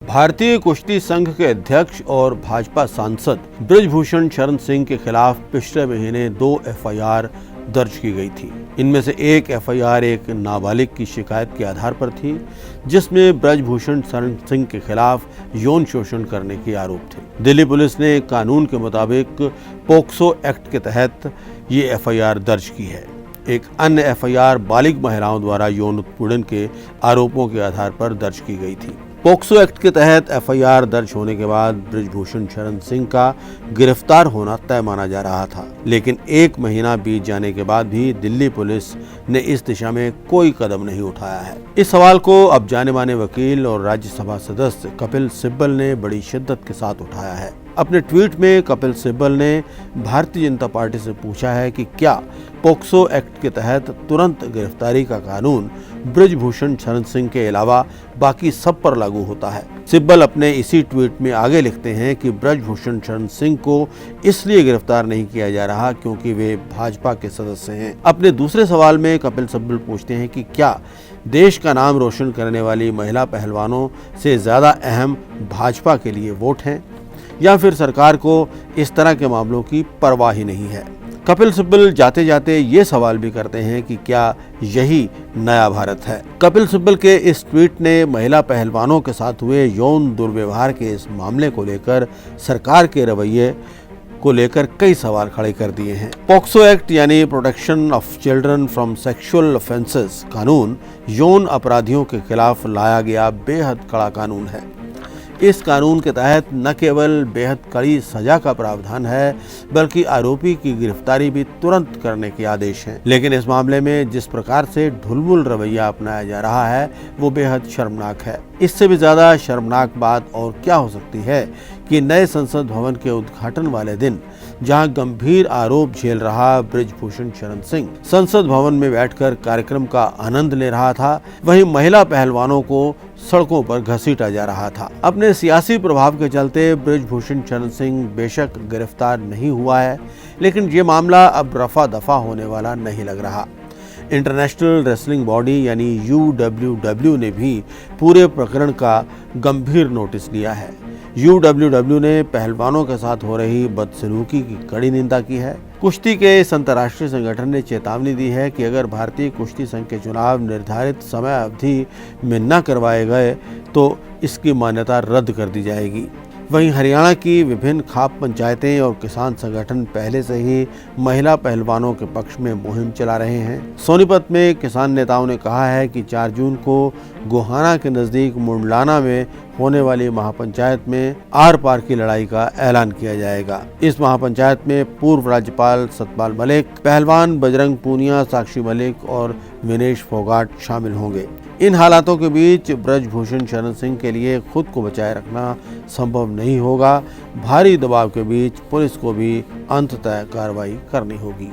भारतीय कुश्ती संघ के अध्यक्ष और भाजपा सांसद बृजभूषण शरण सिंह के खिलाफ पिछले महीने 2 एफआईआर दर्ज की गई थी। इनमें से एक एफआईआर एक नाबालिग की शिकायत के आधार पर थी, जिसमें बृजभूषण शरण सिंह के खिलाफ यौन शोषण करने के आरोप थे। दिल्ली पुलिस ने कानून के मुताबिक पोक्सो एक्ट के तहत ये एफआईआर दर्ज की है। एक अन्य एफआईआर बालिग महिलाओं द्वारा यौन उत्पीड़न के आरोपों के आधार पर दर्ज की गई थी। पोक्सो एक्ट के तहत एफआईआर दर्ज होने के बाद बृजभूषण शरण सिंह का गिरफ्तार होना तय माना जा रहा था, लेकिन 1 महीना बीत जाने के बाद भी दिल्ली पुलिस ने इस दिशा में कोई कदम नहीं उठाया है। इस सवाल को अब जाने माने वकील और राज्यसभा सदस्य कपिल सिब्बल ने बड़ी शिद्दत के साथ उठाया है। अपने ट्वीट में कपिल सिब्बल ने भारतीय जनता पार्टी से पूछा है कि क्या पोक्सो एक्ट के तहत तुरंत गिरफ्तारी का कानून बृजभूषण शरण सिंह के अलावा बाकी सब पर लागू होता है। सिब्बल अपने इसी ट्वीट में आगे लिखते हैं कि बृजभूषण शरण सिंह को इसलिए गिरफ्तार नहीं किया जा रहा क्योंकि वे भाजपा के सदस्य हैं। अपने दूसरे सवाल में कपिल सिब्बल पूछते हैं कि क्या देश का नाम रोशन करने वाली महिला पहलवानों से ज्यादा अहम भाजपा के लिए वोट हैं, या फिर सरकार को इस तरह के मामलों की परवाह ही नहीं है। कपिल सिब्बल जाते जाते ये सवाल भी करते हैं कि क्या यही नया भारत है। कपिल सिब्बल के इस ट्वीट ने महिला पहलवानों के साथ हुए यौन दुर्व्यवहार के इस मामले को लेकर सरकार के रवैये को लेकर कई सवाल खड़े कर दिए हैं। पोक्सो एक्ट यानी protection of children from sexual offences कानून यौन अपराधियों के खिलाफ लाया गया बेहद कड़ा कानून है। इस कानून के तहत न केवल बेहद कड़ी सजा का प्रावधान है, बल्कि आरोपी की गिरफ्तारी भी तुरंत करने के आदेश हैं। लेकिन इस मामले में जिस प्रकार से ढुलमुल रवैया अपनाया जा रहा है वो बेहद शर्मनाक है। इससे भी ज्यादा शर्मनाक बात और क्या हो सकती है कि नए संसद भवन के उद्घाटन वाले दिन जहां गंभीर आरोप झेल रहा बृजभूषण शरण सिंह संसद भवन में बैठकर कार्यक्रम का आनंद ले रहा था, वहीं महिला पहलवानों को सड़कों पर घसीटा जा रहा था। अपने सियासी प्रभाव के चलते बृजभूषण शरण सिंह बेशक गिरफ्तार नहीं हुआ है, लेकिन ये मामला अब रफा दफा होने वाला नहीं लग रहा। इंटरनेशनल रेसलिंग बॉडी यानी UWW ने भी पूरे प्रकरण का गंभीर नोटिस लिया है। UWW ने पहलवानों के साथ हो रही बदसलूकी की कड़ी निंदा की है। कुश्ती के इस अंतर्राष्ट्रीय संगठन ने चेतावनी दी है कि अगर भारतीय कुश्ती संघ के चुनाव निर्धारित समय अवधि में न करवाए गए तो इसकी मान्यता रद्द कर दी जाएगी। वहीं हरियाणा की विभिन्न खाप पंचायतें और किसान संगठन पहले से ही महिला पहलवानों के पक्ष में मुहिम चला रहे हैं। सोनीपत में किसान नेताओं ने कहा है कि 4 जून को गोहाना के नजदीक मुंडलाना में होने वाली महापंचायत में आर पार की लड़ाई का ऐलान किया जाएगा। इस महापंचायत में पूर्व राज्यपाल सतपाल मलिक, पहलवान बजरंग पूनिया, साक्षी मलिक और विनेश फोगाट शामिल होंगे। इन हालातों के बीच बृजभूषण शरण सिंह के लिए खुद को बचाए रखना संभव नहीं होगा। भारी दबाव के बीच पुलिस को भी अंततः कार्रवाई करनी होगी।